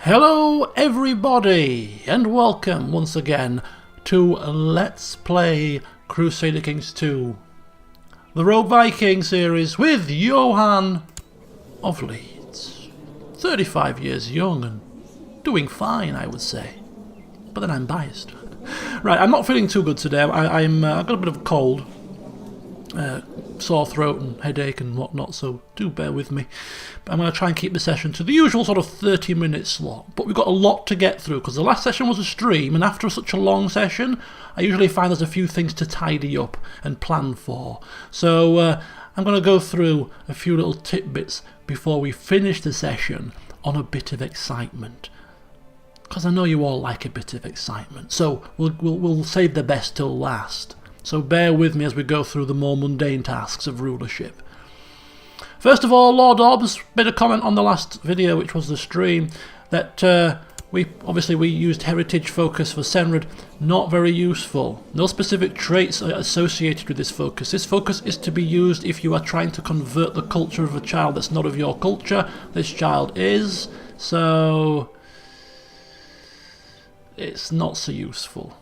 Hello everybody and welcome once again to Let's Play Crusader Kings 2, the Rogue Viking series with Johann of Leeds. 35 years young and doing fine, I would say, but then I'm biased. Right, I'm not feeling too good today. I've got a bit of a cold, sore throat and headache and whatnot, so do bear with me. But I'm going to try and keep the session to the usual sort of 30-minute slot. But we've got a lot to get through because the last session was a stream, and after such a long session, I usually find there's a few things to tidy up and plan for. So I'm going to go through a few little tidbits before we finish the session on a bit of excitement, because I know you all like a bit of excitement. So we'll save the best till last. So bear with me as we go through the more mundane tasks of rulership. First of all, Lord Obbs made a comment on the last video, which was the stream, that we used heritage focus for Senrad. Not very useful. No specific traits are associated with this focus. This focus is to be used if you are trying to convert the culture of a child that's not of your culture. This child is, so it's not so useful.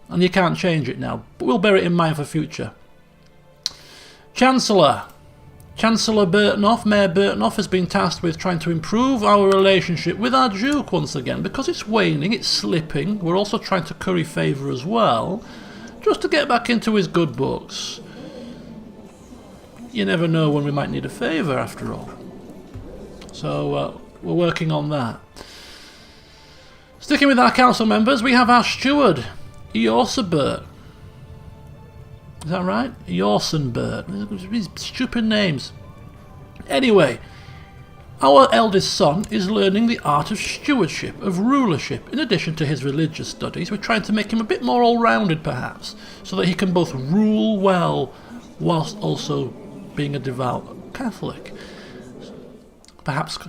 And you can't change it now, but we'll bear it in mind for future. Chancellor Burtonoff, Mayor Burtonoff, has been tasked with trying to improve our relationship with our Duke once again, because it's waning, it's slipping. We're also trying to curry favour as well, just to get back into his good books. You never know when we might need a favour after all. So we're working on that. Sticking with our council members, we have our steward, Eorsabert. Is that right? Eorsenbert. These stupid names. Anyway, our eldest son is learning the art of stewardship, of rulership, in addition to his religious studies. We're trying to make him a bit more all-rounded, perhaps, so that he can both rule well whilst also being a devout Catholic. Perhaps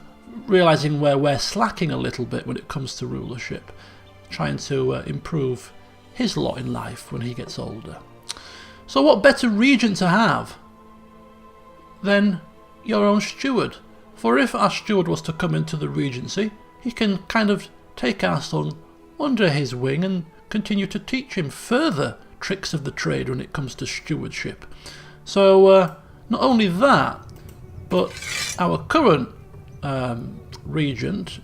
realising where we're slacking a little bit when it comes to rulership, trying to improve his lot in life when he gets older. So what better regent to have than your own steward? For if our steward was to come into the regency, he can kind of take our son under his wing and continue to teach him further tricks of the trade when it comes to stewardship. So not only that, but our current regent,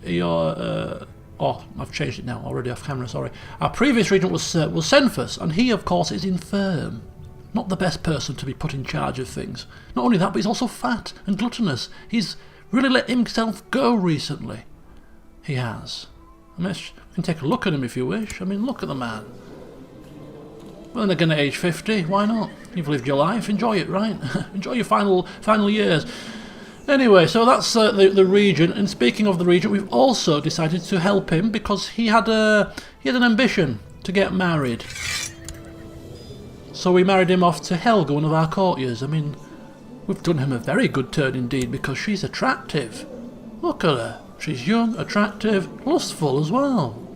I've changed it now already off camera, sorry. Our previous regent was Senfus, and he of course is infirm. Not the best person to be put in charge of things. Not only that, but he's also fat and gluttonous. He's really let himself go recently. He has. I mean, you can take a look at him if you wish. I mean, look at the man. Well, then again, at age 50, why not? You've lived your life, enjoy it, right? Enjoy your final years. Anyway, so that's the regent, and speaking of the regent, we've also decided to help him because he had an ambition to get married. So we married him off to Helga, one of our courtiers. I mean, we've done him a very good turn indeed, because she's attractive. Look at her. She's young, attractive, lustful as well.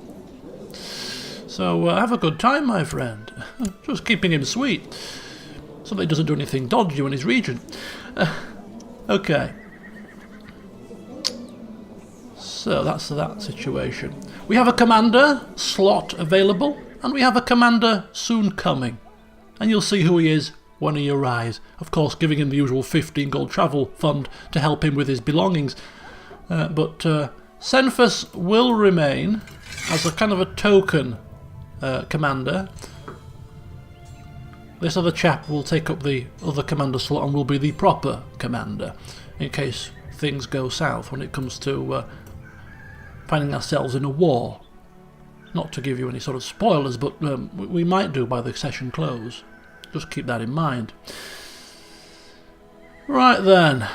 So have a good time, my friend. Just keeping him sweet, so that he doesn't do anything dodgy when he's regent. Okay. So that's that situation. We have a commander slot available, and we have a commander soon coming. And you'll see who he is when he arrives. Of course, giving him the usual 15 gold travel fund to help him with his belongings. But Senfus will remain as a kind of a token commander. This other chap will take up the other commander slot and will be the proper commander, in case things go south when it comes to finding ourselves in a war. Not to give you any sort of spoilers, but we might do by the session close. Just keep that in mind. Right then.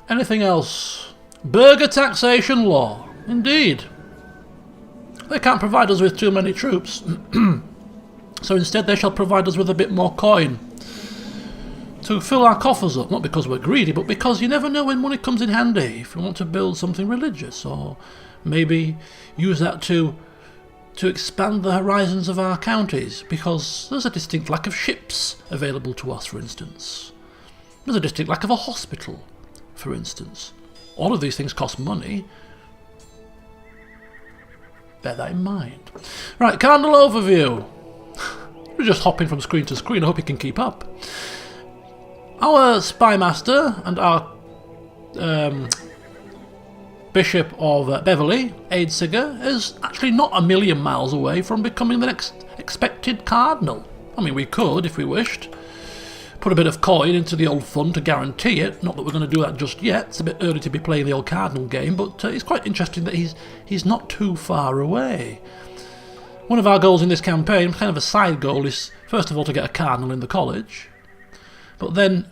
Anything else? Burgher taxation law. Indeed. They can't provide us with too many troops. So instead they shall provide us with a bit more coin to fill our coffers up, not because we're greedy, but because you never know when money comes in handy if we want to build something religious, or maybe use that to expand the horizons of our counties, because there's a distinct lack of ships available to us, for instance. There's a distinct lack of a hospital, for instance. All of these things cost money. bear that in mind. Right, Cardinal overview. We're just hopping from screen to screen. I hope you can keep up. Our Spymaster and our Bishop of Beverley, Aidsiger, is actually not a million miles away from becoming the next expected Cardinal. I mean, we could, if we wished, put a bit of coin into the old fund to guarantee it. Not that we're going to do that just yet. It's a bit early to be playing the old Cardinal game, but it's quite interesting that he's not too far away. One of our goals in this campaign, kind of a side goal, is first of all to get a Cardinal in the college. But then,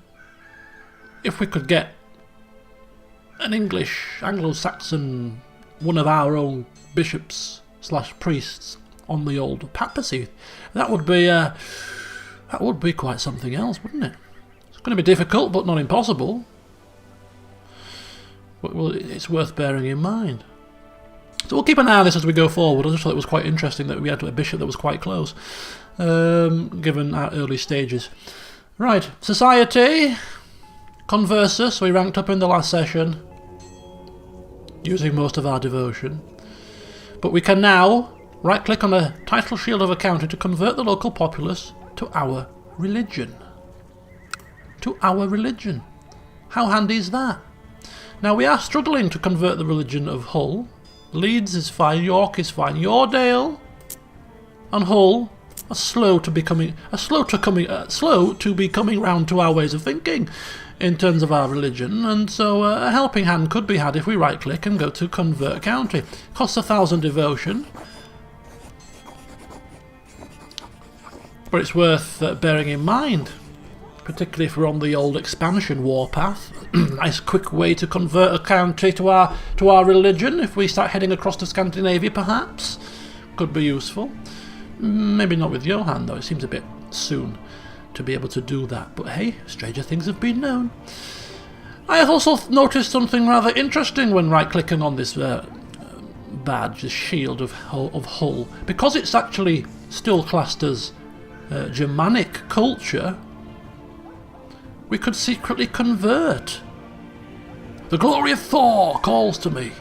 if we could get an English, Anglo-Saxon, one of our own bishops / priests on the old papacy, that would be quite something else, wouldn't it? It's going to be difficult, but not impossible. But, well, it's worth bearing in mind. So we'll keep an eye on this as we go forward. I just thought it was quite interesting that we had a bishop that was quite close, given our early stages. Right, society, Conversus, we ranked up in the last session, using most of our devotion. But we can now right-click on a title shield of a county to convert the local populace to our religion. To our religion. How handy is that? Now we are struggling to convert the religion of Hull. Leeds is fine, York is fine, Yoredale and Hull are slow to be coming round to our ways of thinking in terms of our religion, and so a helping hand could be had if we right click and go to convert county. Costs 1,000 devotion, but it's worth bearing in mind, particularly if we're on the old expansion warpath. Nice quick way to convert a county to our religion if we start heading across to Scandinavia, perhaps. Could be useful. Maybe not with Johann though, it seems a bit soon to be able to do that, but hey, stranger things have been known. I have also noticed something rather interesting when right clicking on this badge, the shield of Hull. Because it's actually still classed as Germanic culture, we could secretly convert. The glory of Thor calls to me.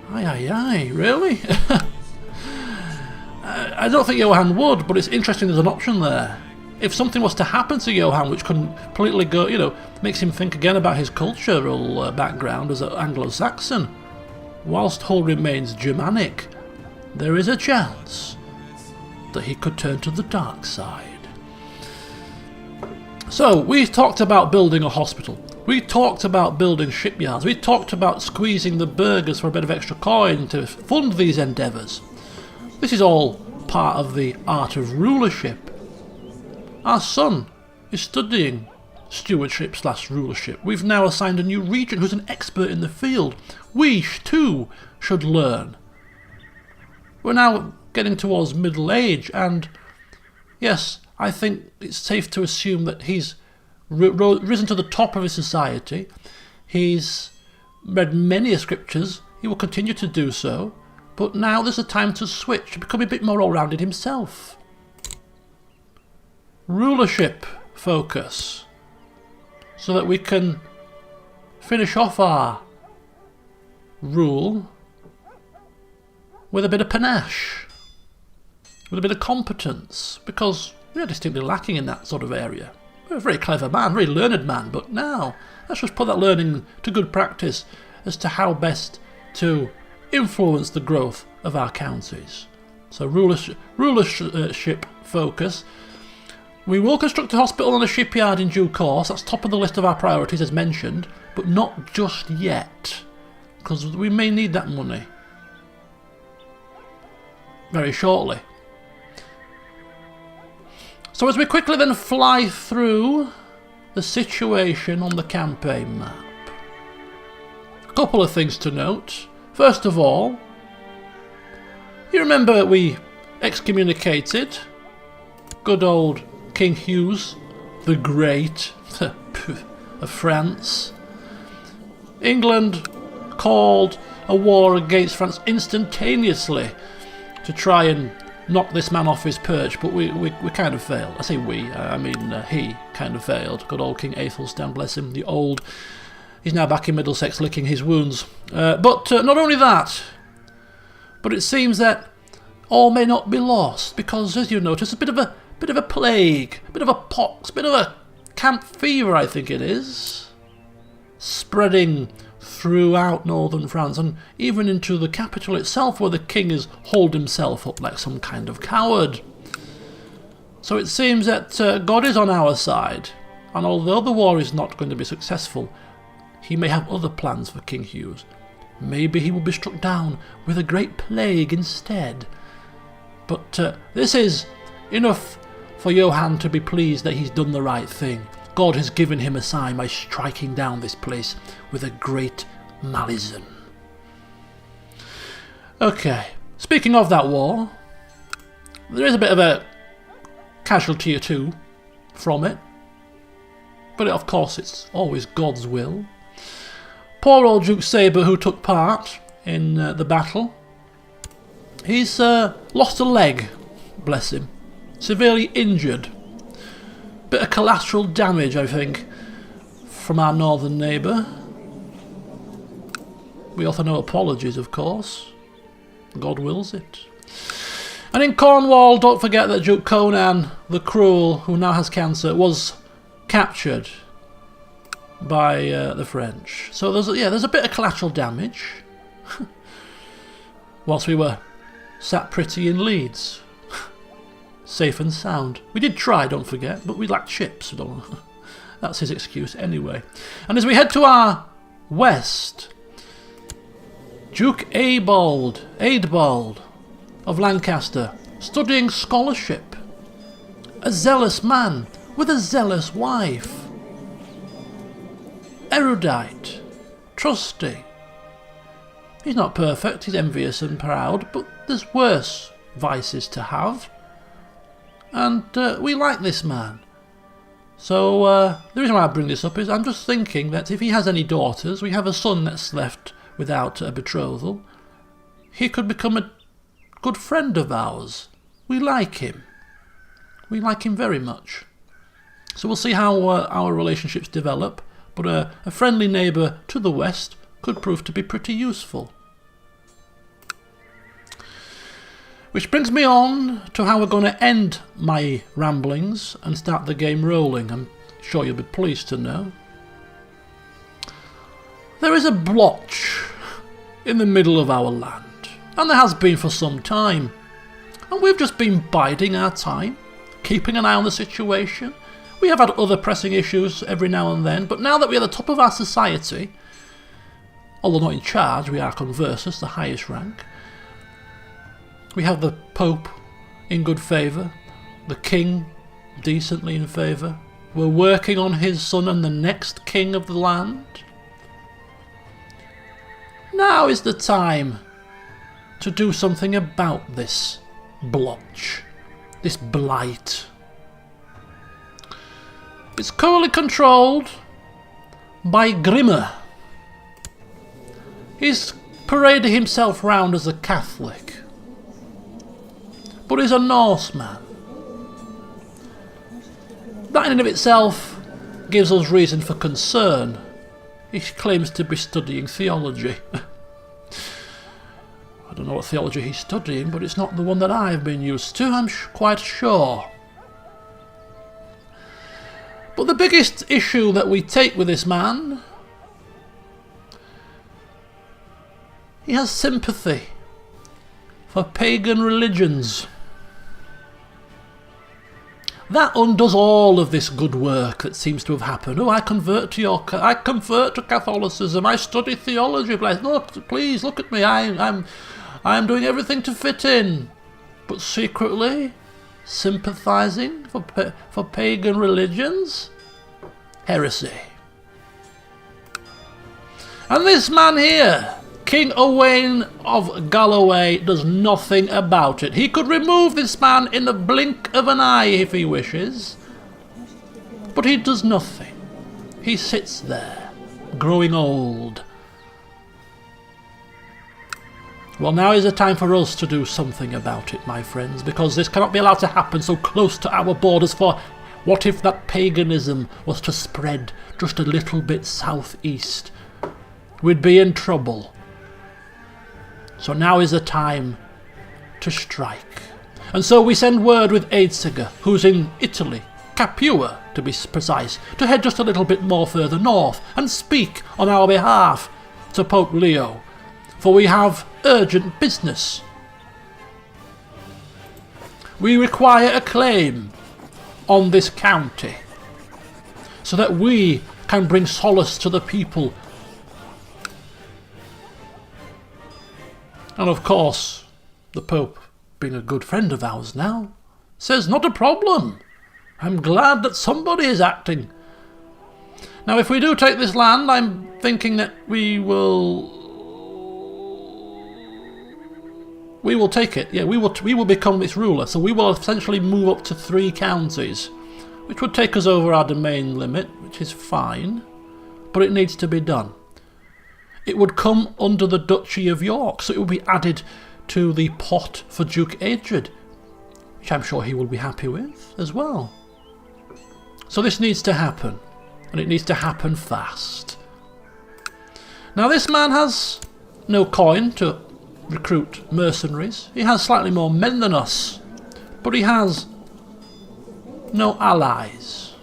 Aye, really? I don't think Johann would, but it's interesting there's an option there. If something was to happen to Johann which completely go, makes him think again about his cultural background as an Anglo-Saxon, whilst Hull remains Germanic, there is a chance that he could turn to the dark side. So, we talked about building a hospital. We talked about building shipyards. We talked about squeezing the burghers for a bit of extra coin to fund these endeavours. This is all part of the art of rulership. Our son is studying stewardship / rulership. We've now assigned a new regent who's an expert in the field. We too should learn. We're now getting towards middle age, and yes, I think it's safe to assume that he's risen to the top of his society. He's read many scriptures. He will continue to do so. But now there's a time to switch, to become a bit more all-rounded himself. Rulership focus. So that we can finish off our rule with a bit of panache. With a bit of competence. Because we are distinctly lacking in that sort of area. We're a very clever man, very learned man, but now let's just put that learning to good practice as to how best to influence the growth of our counties. So rulership focus. We will construct a hospital and a shipyard in due course. That's top of the list of our priorities as mentioned, but not just yet, because we may need that money very shortly. So as we quickly then fly through the situation on the campaign map, a couple of things to note. First of all, you remember we excommunicated good old King Hughes the Great of France. England called a war against France instantaneously to try and knock this man off his perch, but we kind of failed. I say we, he kind of failed. Good old King Aethelstan, bless him, the old. He's now back in Middlesex licking his wounds. But not only that, But it seems that all may not be lost, because, as you notice, a bit of a plague, a bit of a pox, a bit of a camp fever, I think it is, spreading throughout northern France and even into the capital itself, where the king has hauled himself up like some kind of coward. So it seems that God is on our side, and although the war is not going to be successful, he may have other plans for King Hughes. Maybe he will be struck down with a great plague instead. But this is enough for Johann to be pleased that he's done the right thing. God has given him a sign by striking down this place with a great malison. Okay, speaking of that war, there is a bit of a casualty or two from it. But of course it's always God's will. Poor old Duke Sabre, who took part in the battle, he's lost a leg, bless him. Severely injured. Bit of collateral damage, I think, from our northern neighbour. We offer no apologies, of course. God wills it. And in Cornwall, don't forget that Duke Conan the Cruel, who now has cancer, was captured by the French. So there's a bit of collateral damage. Whilst we were sat pretty in Leeds. Safe and sound. We did try, don't forget, but we lacked ships. That's his excuse anyway. And as we head to our west, Duke Eadbald of Lancaster, studying scholarship. A zealous man with a zealous wife. Erudite. Trusty. He's not perfect, he's envious and proud, but there's worse vices to have. And we like this man. So the reason why I bring this up is I'm just thinking that if he has any daughters, we have a son that's left without a betrothal, he could become a good friend of ours. We like him. We like him very much. So we'll see how our relationships develop, but a friendly neighbour to the west could prove to be pretty useful. Which brings me on to how we're going to end my ramblings and start the game rolling. I'm sure you'll be pleased to know. There is a blotch in the middle of our land, and there has been for some time. And we've just been biding our time, keeping an eye on the situation. We have had other pressing issues every now and then, but now that we're at the top of our society, although not in charge, we are conversus, the highest rank. We have the Pope in good favour, the King decently in favour. We're working on his son and the next king of the land. Now is the time to do something about this blotch, this blight. It's currently controlled by Grimmer. He's paraded himself round as a Catholic, but he's a Norseman. That in and of itself gives us reason for concern. He claims to be studying theology. I don't know what theology he's studying, but it's not the one that I've been used to, I'm quite sure. But the biggest issue that we take with this man, he has sympathy for pagan religions. That undoes all of this good work that seems to have happened. Oh, I convert to Catholicism. I study theology. No, please look at me. I'm doing everything to fit in, but secretly sympathising for pagan religions. Heresy. And this man here, King Owain of Galloway, does nothing about it. He could remove this man in the blink of an eye if he wishes, but he does nothing. He sits there, growing old. Well, now is the time for us to do something about it, my friends, because this cannot be allowed to happen so close to our borders, for what if that paganism was to spread just a little bit southeast? We'd be in trouble. So now is the time to strike. And so we send word with Eadsiger, who's in Italy, Capua to be precise, to head just a little bit more further north and speak on our behalf to Pope Leo, for we have urgent business. We require a claim on this county, so that we can bring solace to the people. And of course, the Pope, being a good friend of ours now, says not a problem. I'm glad that somebody is acting. Now if we do take this land, I'm thinking that we will take it. Yeah, we will become its ruler. So we will essentially move up to 3 counties, which would take us over our domain limit, which is fine, but it needs to be done. It would come under the Duchy of York, so it would be added to the pot for Duke Adred, which I'm sure he will be happy with as well. So this needs to happen, and it needs to happen fast. Now this man has no coin to recruit mercenaries. He has slightly more men than us, but he has no allies.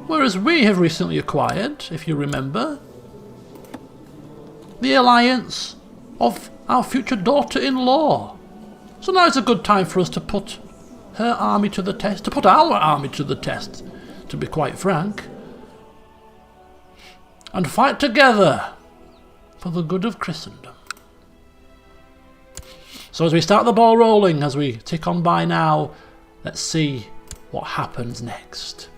Whereas we have recently acquired, if you remember, the alliance of our future daughter-in-law. So now it's a good time for us to put her army to the test, to put our army to the test, to be quite frank, and fight together for the good of Christendom. So as we start the ball rolling, as we tick on by now, let's see what happens next.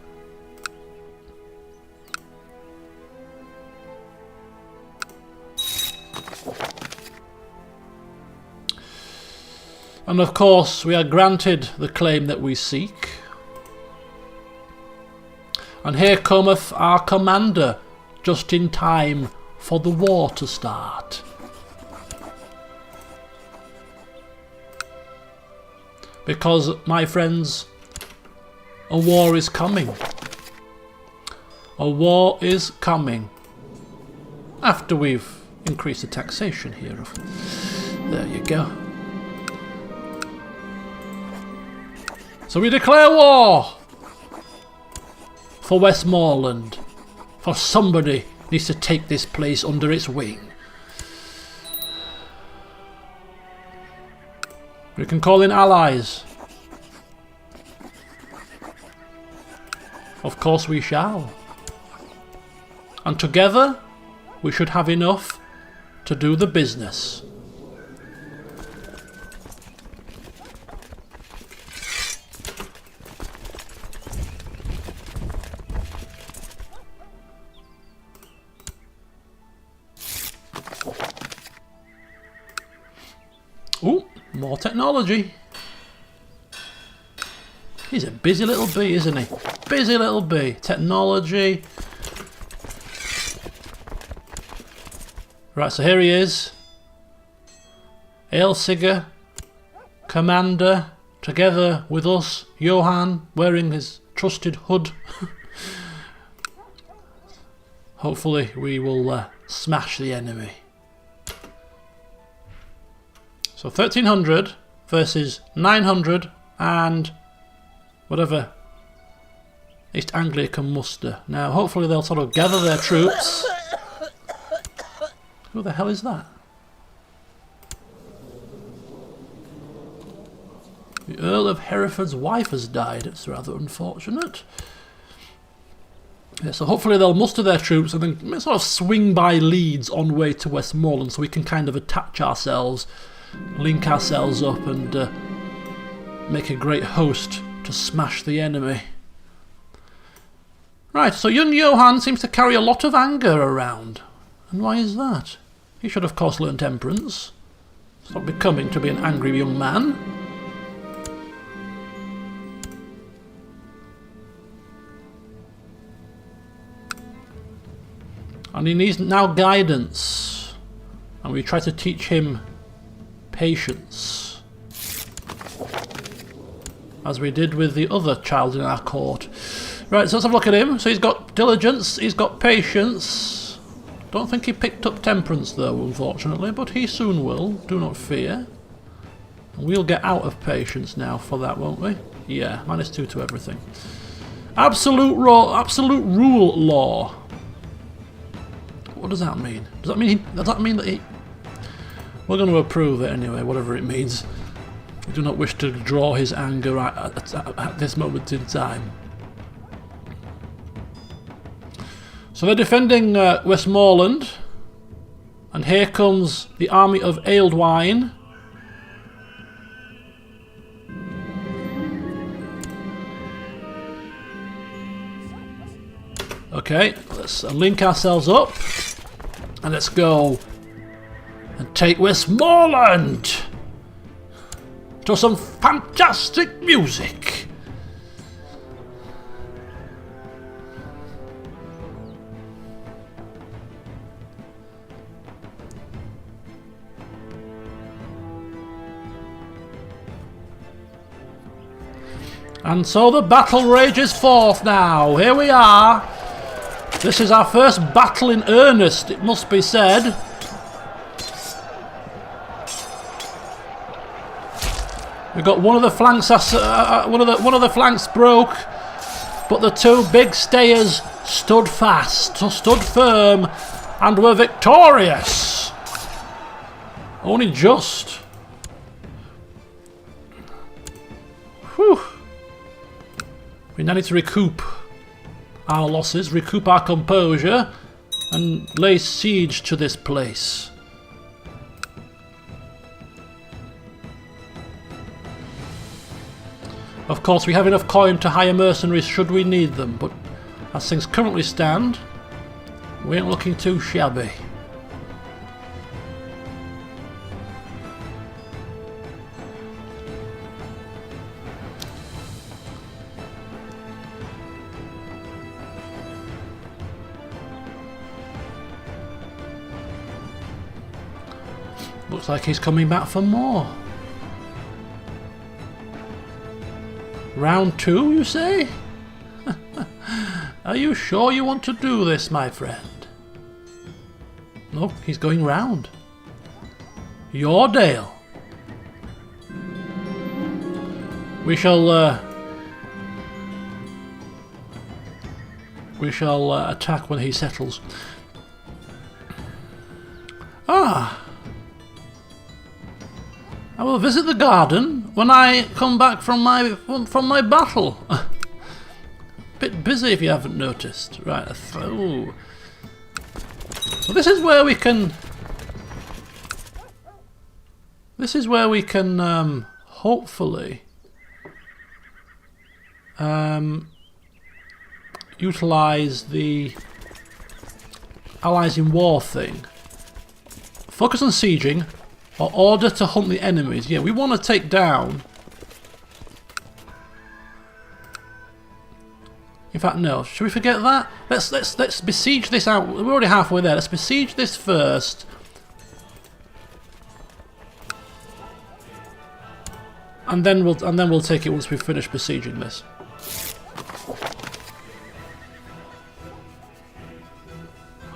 And of course we are granted the claim that we seek. And here cometh our commander, just in time for the war to start. Because, my friends, a war is coming. A war is coming. After we've increased the taxation here. There you go. So we declare war for Westmoreland. For somebody needs to take this place under its wing. We can call in allies. Of course we shall. And together we should have enough to do the business. Ooh, more technology. He's a busy little bee, isn't he? Busy little bee. Technology. Right, so here he is. Eadsiger, commander, together with us, Johann, wearing his trusted hood. Hopefully we will smash the enemy. So 1300 versus 900 and whatever East Anglia can muster. Now hopefully they'll sort of gather their troops. Who the hell is that? The Earl of Hereford's wife has died. It's rather unfortunate. Yeah, so hopefully they'll muster their troops and then sort of swing by Leeds on way to Westmoreland so we can kind of attach ourselves, link ourselves up and make a great host to smash the enemy. Right, so young Johann seems to carry a lot of anger around. And why is that? He should of course learn temperance. It's not becoming to be an angry young man. And he needs now guidance. And we try to teach him patience. As we did with the other child in our court. Right, so let's have a look at him. So he's got diligence, he's got patience. Don't think he picked up temperance though, unfortunately, but he soon will, do not fear. And we'll get out of patience now for that, won't we? Yeah, -2 to everything. Absolute rule law. What does that mean? Does that mean that he... We're going to approve it anyway, whatever it means. We do not wish to draw his anger at this moment in time. So they're defending Westmoreland. And here comes the army of Ealdwine. Okay, let's link ourselves up. And let's go and take Westmoreland to some fantastic music. And so the battle rages forth now. Here we are. This is our first battle in earnest, it must be said. We've got one of the flanks, one of the flanks broke, but the two big stayers stood fast, stood firm, and were victorious. Only just. Whew. We now need to recoup our losses, recoup our composure, and lay siege to this place. Of course, we have enough coin to hire mercenaries should we need them, but as things currently stand, we ain't looking too shabby. Looks like he's coming back for more. Round 2, you say? Are you sure you want to do this, my friend? No, he's going round. Your Dale. We shall attack when he settles. Ah. I will visit the garden when I come back from my battle. Bit busy if you haven't noticed. Right, oh. So this is where we can. This is where we can hopefully utilize the allies in war thing. Focus on sieging. Or order to hunt the enemies. Yeah, we want to take down. In fact, no. Should we forget that? Let's besiege this out. We're already halfway there. Let's besiege this first. And then we'll take it once we've finished besieging this.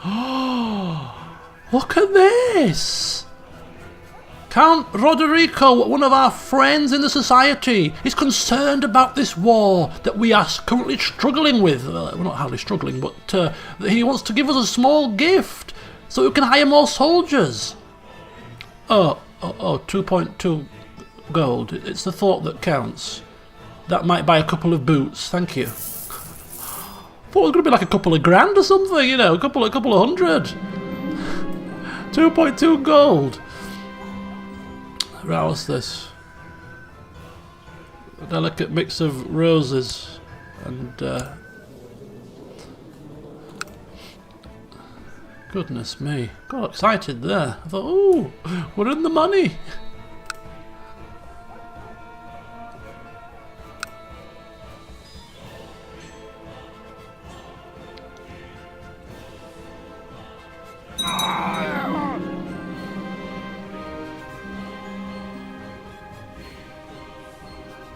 Oh, look at this! Count Roderico, one of our friends in the society, is concerned about this war that we are currently struggling with. We're not hardly struggling, but he wants to give us a small gift so we can hire more soldiers. Oh, 2.2 gold. It's the thought that counts. That might buy a couple of boots, thank you. Thought it was going to be like a couple of grand or something, you know, a couple of hundred. 2.2 gold. Right, what's this? A delicate mix of roses and goodness me, got excited there. I thought, ooh, we're in the money.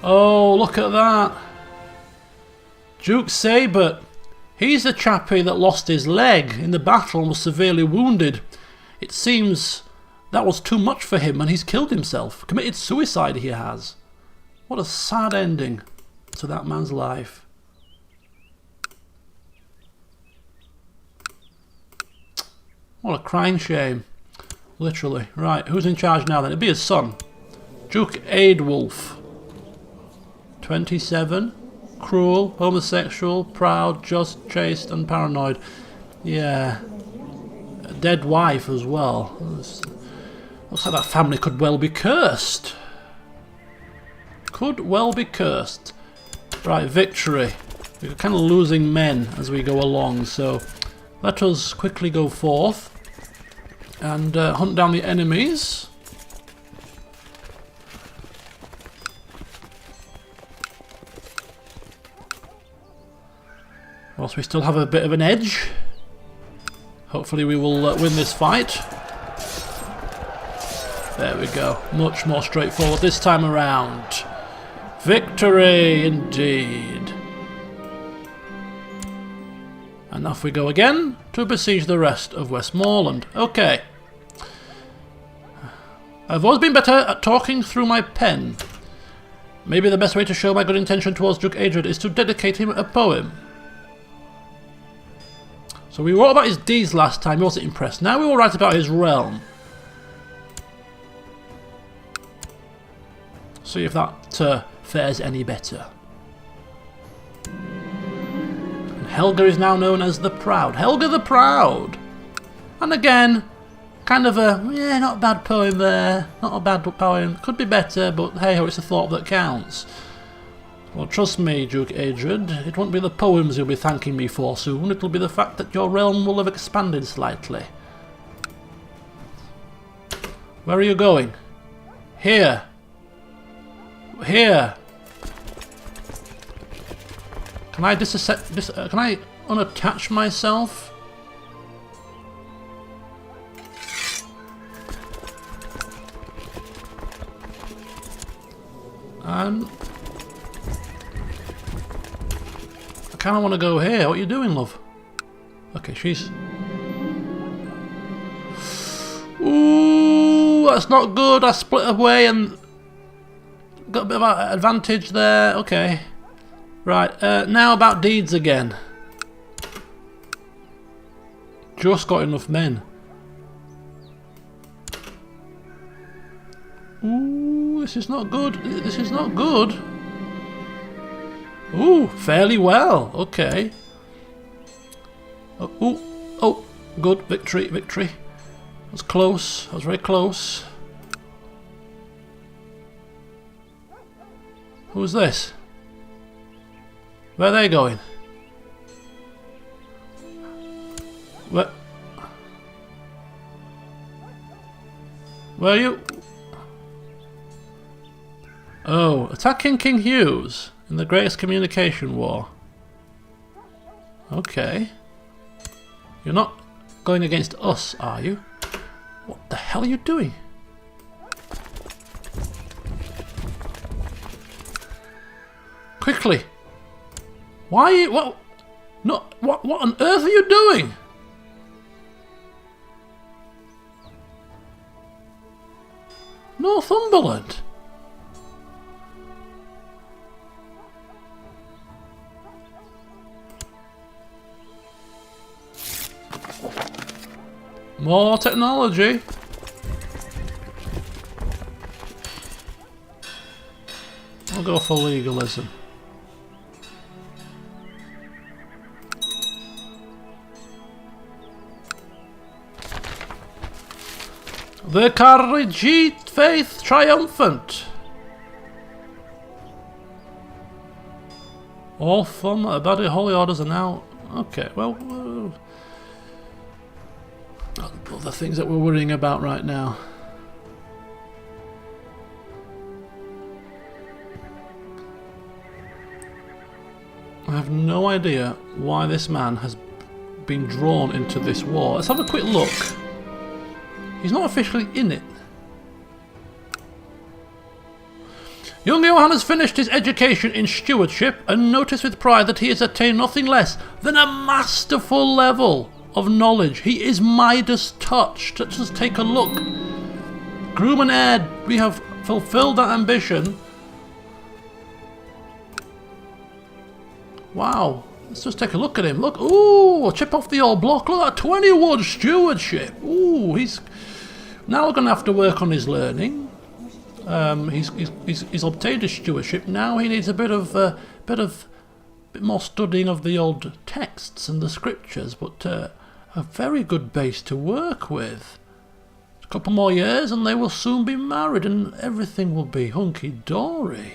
Oh, look at that. Duke Sabert. He's the chappie that lost his leg in the battle and was severely wounded. It seems that was too much for him and he's killed himself. Committed suicide he has. What a sad ending to that man's life. What a crying shame. Literally. Right, who's in charge now then? It'd be his son. Duke Adewulf. 27. Cruel, homosexual, proud, just, chaste and paranoid. Yeah. A dead wife as well. Looks like that family could well be cursed. Could well be cursed. Right, victory. We're kind of losing men as we go along, so let us quickly go forth and hunt down the enemies. Whilst we still have a bit of an edge. Hopefully we will win this fight. There we go. Much more straightforward this time around. Victory indeed. And off we go again to besiege the rest of Westmoreland. Okay. I've always been better at talking through my pen. Maybe the best way to show my good intention towards Duke Adred is to dedicate him a poem. So we wrote about his deeds last time, he wasn't impressed. Now we will write about his realm. See if that fares any better. And Helga is now known as the Proud. Helga the Proud! And again, kind of a, yeah, not a bad poem there. Not a bad poem. Could be better, but hey ho, it's a thought that counts. Well, trust me, Duke Adred, it won't be the poems you'll be thanking me for soon, it'll be the fact that your realm will have expanded slightly. Where are you going? Here. Here. Can I can I unattach myself? And I kind of want to go here. What are you doing, love? Okay, she's... Ooh, that's not good. I split away and got a bit of an advantage there. Okay. Right, now about deeds again. Just got enough men. Ooh, this is not good. This is not good. Ooh, fairly well. Okay. Oh, good. Victory, victory. That was close. That was very close. Who's this? Where are they going? Where are you? Oh, attacking King Hughes in the Greatest Communication War. Okay. You're not going against us, are you? What the hell are you doing? Quickly! Why are you... What? No, what on earth are you doing? Northumberland? More technology. I'll go for legalism. The Kharijite faith triumphant. All from Abadi holy orders are now... Okay, well... other things that we're worrying about right now. I have no idea why this man has been drawn into this war. Let's have a quick look. He's not officially in it. Young Johann has finished his education in stewardship and noticed with pride that he has attained nothing less than a masterful level of knowledge. He is Midas touched. Let's just take a look. Groom and heir, we have fulfilled that ambition. Wow. Let's just take a look at him. Look. Ooh, chip off the old block. Look at that. 21 stewardship. Ooh, he's... Now we're going to have to work on his learning. He's obtained his stewardship. Now he needs a bit more studying of the old texts and the scriptures, but a very good base to work with. A couple more years and they will soon be married and everything will be hunky-dory.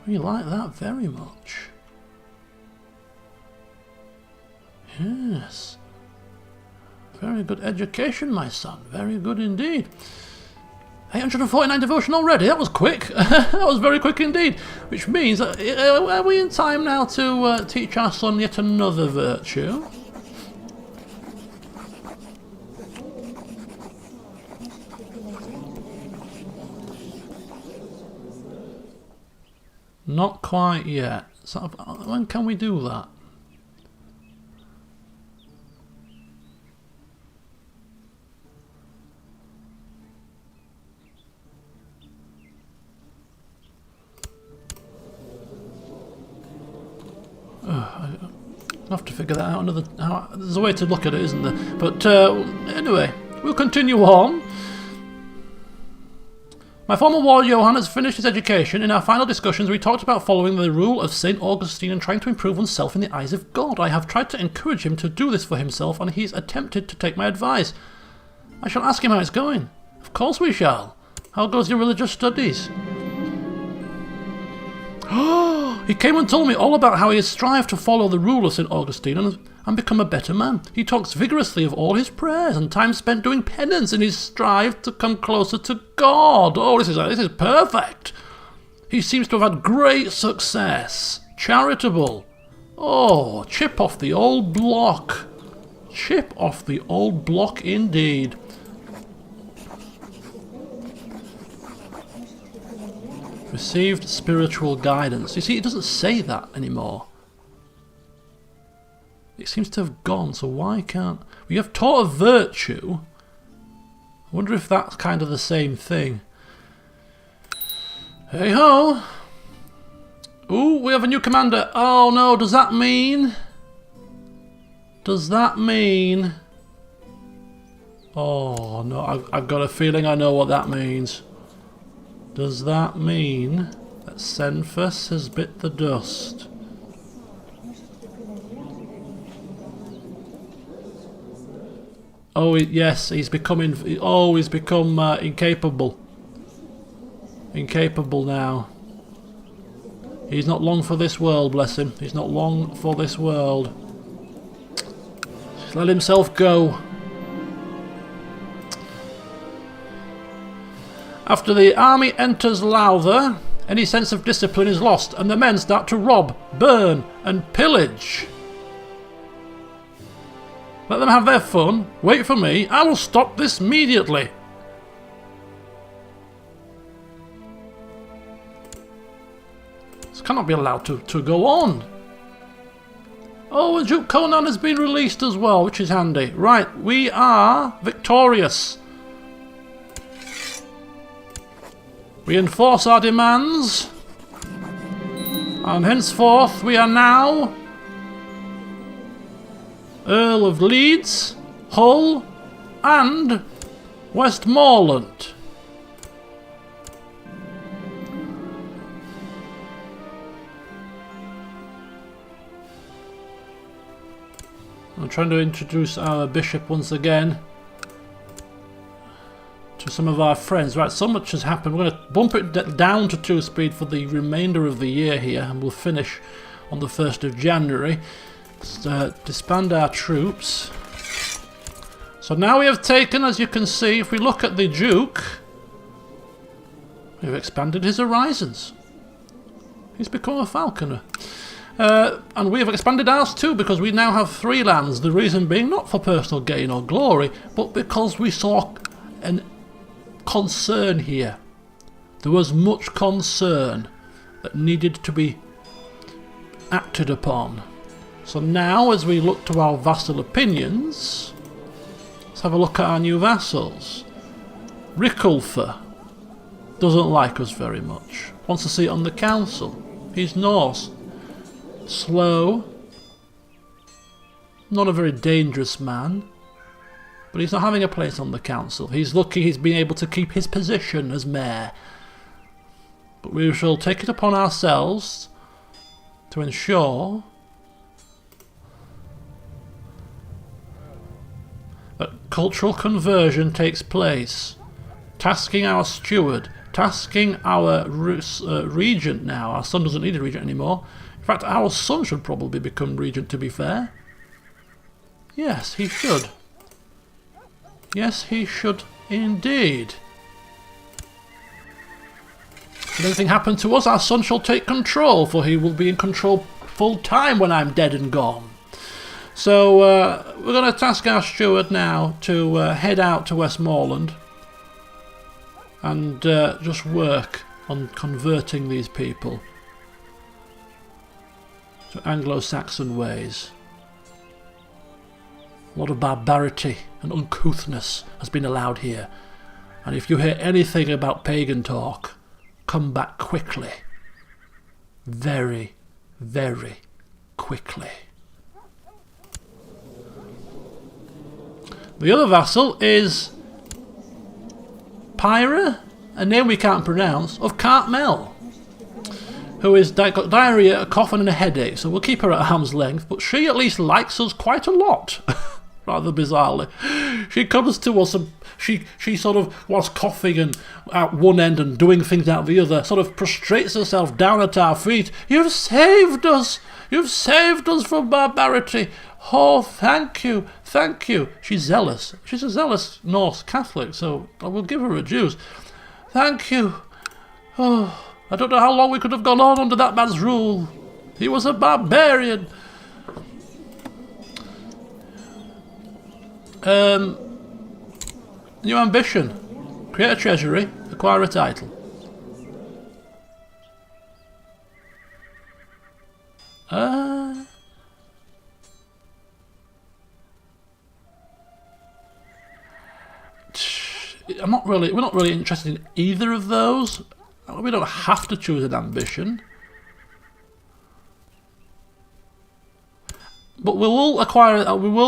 We like that very much. Yes. Very good education, my son. Very good indeed. 849 devotion already. That was quick. That was very quick indeed. Which means, are we in time now to teach our son yet another virtue? Not quite yet. So, when can we do that? I'll have to figure that out. There's a way to look at it, isn't there? But anyway, we'll continue on. My former ward Johann has finished his education. In our final discussions, we talked about following the rule of St. Augustine and trying to improve oneself in the eyes of God. I have tried to encourage him to do this for himself, and he's attempted to take my advice. I shall ask him how it's going. Of course we shall. How goes your religious studies? He came and told me all about how he has strived to follow the rule of St. Augustine and become a better man. He talks vigorously of all his prayers and time spent doing penance in his strive to come closer to God. Oh, this is perfect. He seems to have had great success. Charitable. Oh, chip off the old block. Chip off the old block indeed. Received spiritual guidance. You see, it doesn't say that anymore. It seems to have gone, so why can't... We have taught a virtue. I wonder if that's kind of the same thing. Hey-ho! Ooh, we have a new commander. Oh no, does that mean... Oh no, I've got a feeling I know what that means. Does that mean that Senfus has bit the dust? Oh yes, he's becoming. Oh, he's become incapable. Incapable now. He's not long for this world, bless him. He's not long for this world. He's let himself go. After the army enters Lowther, any sense of discipline is lost and the men start to rob, burn and pillage. Let them have their fun. Wait for me. I will stop this immediately. This cannot be allowed to go on. Oh, and Duke Conan has been released as well, which is handy. Right, we are victorious. We enforce our demands, and henceforth we are now Earl of Leeds, Hull, and Westmoreland. I'm trying to introduce our bishop once again to some of our friends. Right, so much has happened. We're going to bump it down to 2 speed for the remainder of the year here, and we'll finish on the 1st of January. Let's disband our troops. So now we have taken, as you can see, if we look at the Duke, we've expanded his horizons. He's become a falconer. And we have expanded ours too, because we now have 3 lands. The reason being not for personal gain or glory, but because we saw an concern here. There was much concern that needed to be acted upon. So now, as we look to our vassal opinions, let's have a look at our new vassals. Rickulfer doesn't like us very much. Wants to see it on the council. He's Norse. Slow. Not a very dangerous man. But he's not having a place on the council. He's lucky he's been able to keep his position as mayor. But we shall take it upon ourselves to ensure that cultural conversion takes place. Tasking our steward, tasking our regent now. Our son doesn't need a regent anymore. In fact, our son should probably become regent, to be fair. Yes, he should. Yes, he should indeed. If anything happened to us, our son shall take control, for he will be in control full time when I'm dead and gone. So we're going to task our steward now to head out to Westmoreland and just work on converting these people to Anglo-Saxon ways. A lot of barbarity and uncouthness has been allowed here, and if you hear anything about pagan talk, come back quickly. Very, very quickly. The other vassal is Pyra, a name we can't pronounce, of Cartmel, who has got diarrhea, a cough and a headache, so we'll keep her at arm's length, but she at least likes us quite a lot. Rather bizarrely. She comes to us and she sort of, whilst coughing and at one end and doing things out the other, sort of prostrates herself down at our feet. You've saved us! You've saved us from barbarity! Oh, thank you, thank you. She's zealous. She's a zealous Norse Catholic, so I will give her her dues. Thank you. Oh, I don't know how long we could have gone on under that man's rule. He was a barbarian. New ambition. Create a treasury, acquire a title. We're not really interested in either of those. We don't have to choose an ambition. But we will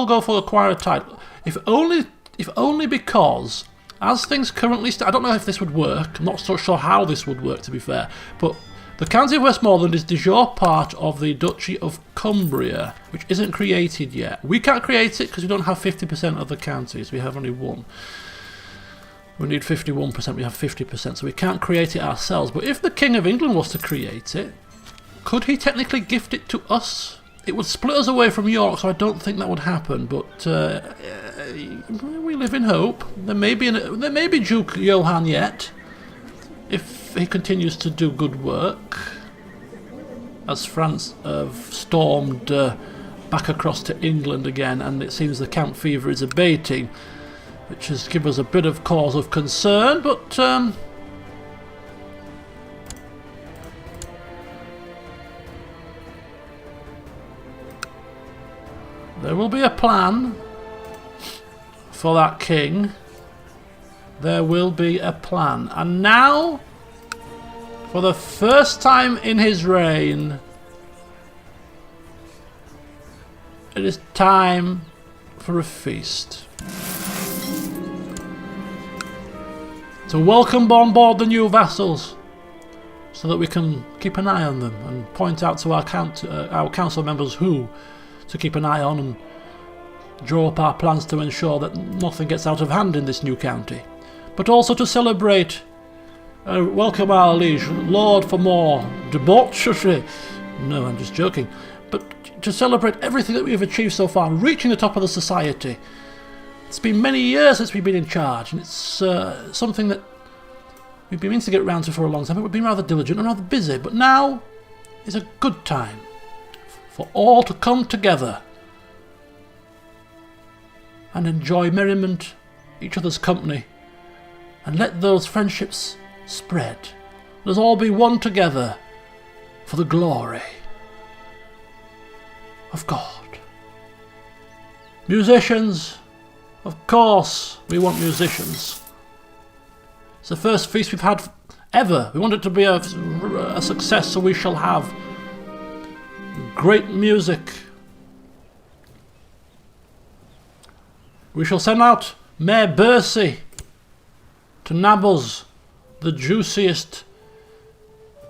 go for acquire a title. If only because, as things currently stand, I don't know if this would work. I'm not so sure how this would work, to be fair. But the County of Westmoreland is de jure part of the Duchy of Cumbria, which isn't created yet. We can't create it because we don't have 50% of the counties. We have only one. We need 51%, we have 50%, so we can't create it ourselves. But if the King of England was to create it, could he technically gift it to us? It would split us away from York, so I don't think that would happen. But we live in hope. There may be Duke Johann yet, if he continues to do good work. As France have stormed back across to England again, and it seems the camp fever is abating, which has given us a bit of cause of concern. But there will be a plan for that king. There will be a plan. And now, for the first time in his reign, it is time for a feast. To welcome on board the new vassals, so that we can keep an eye on them and point out to our council members who to keep an eye on and draw up our plans to ensure that nothing gets out of hand in this new county. But also to celebrate, welcome our liege lord for more debauchery. No, I'm just joking. But to celebrate everything that we have achieved so far, reaching the top of the society. It's been many years since we've been in charge, and it's something that we've been meaning to get round to for a long time, but we've been rather diligent and rather busy. But now is a good time for all to come together and enjoy merriment, each other's company, and let those friendships spread Let us all be one together for the glory of God. Musicians, of course we want musicians. It's the first feast we've had ever. We want it to be a success, so we shall have great music. We shall send out Mayor Bercy to nab us the juiciest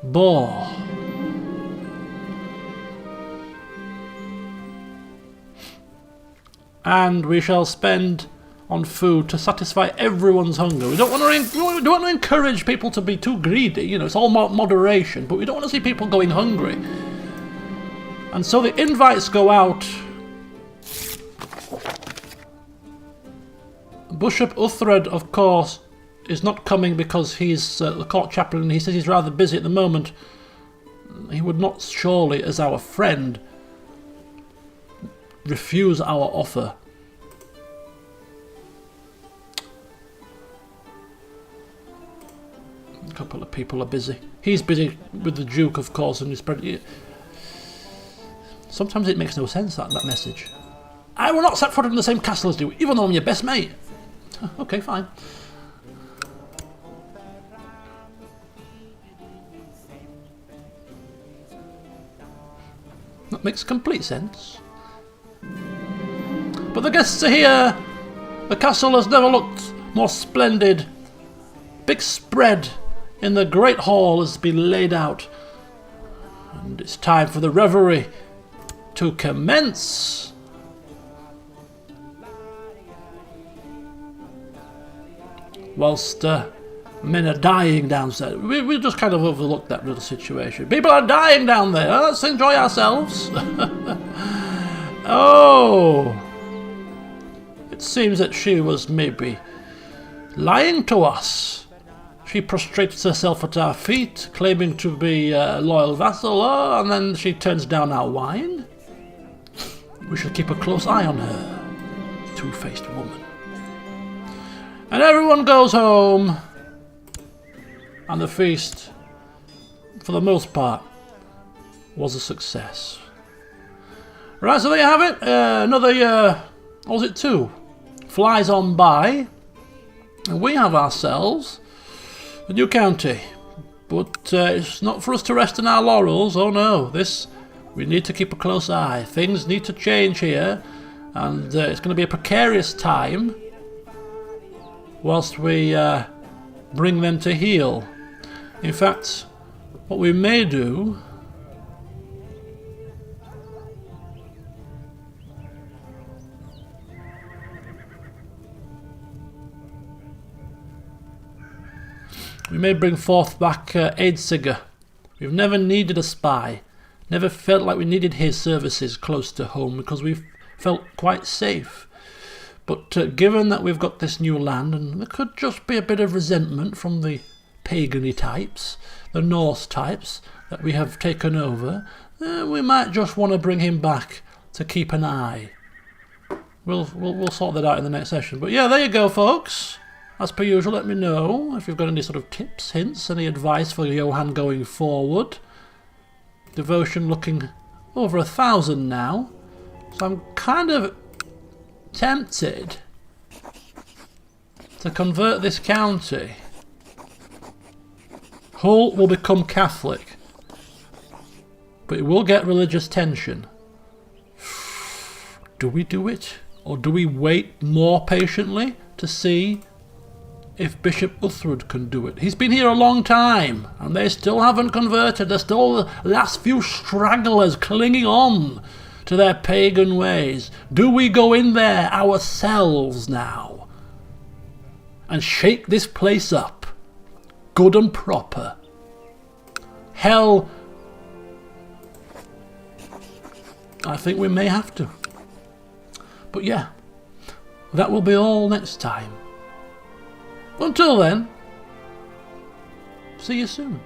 boar. And we shall spend on food to satisfy everyone's hunger. We don't want to encourage people to be too greedy. You know, it's all moderation, but we don't want to see people going hungry. And so the invites go out. Bishop Uthred, of course, is not coming because he's the court chaplain. He says he's rather busy at the moment. He would not surely, as our friend, refuse our offer. A couple of people are busy. He's busy with the Duke, of course, and he's pretty... Sometimes it makes no sense, that message. I will not set foot in the same castle as you, even though I'm your best mate. Okay, fine. That makes complete sense. But the guests are here. The castle has never looked more splendid. Big spread in the great hall has been laid out. And it's time for the revelry to commence. Whilst men are dying downstairs. We just kind of overlooked that little situation. People are dying down there. Let's enjoy ourselves. Oh. It seems that she was maybe lying to us. She prostrates herself at our feet, claiming to be a loyal vassal, and then she turns down our wine. We shall keep a close eye on her. Two-faced woman. And everyone goes home. And the feast, for the most part, was a success. Right, so there you have it. Another, what was it, 2? Flies on by. And we have ourselves a new county. But it's not for us to rest in our laurels. Oh no, we need to keep a close eye. Things need to change here. And it's going to be a precarious time whilst we bring them to heel. In fact, what we may do we may bring forth back Eadsiger. We've never needed a spy, never felt like we needed his services close to home because we've felt quite safe. But given that we've got this new land, and there could just be a bit of resentment from the pagan-y types, the Norse types that we have taken over, we might just want to bring him back to keep an eye. We'll sort that out in the next session. But yeah, there you go, folks. As per usual, let me know if you've got any sort of tips, hints, any advice for Johann going forward. Devotion looking over 1,000 now, so I'm kind of tempted to convert this county. Hull will become Catholic, but it will get religious tension. Do we do it, or do we wait more patiently to see if Bishop Uthred can do it? He's been here a long time, and they still haven't converted. There's still the last few stragglers clinging on to their pagan ways. Do we go in there ourselves now and shake this place up good and proper? Hell, I think we may have to. But yeah, that will be all next time. Until then, see you soon.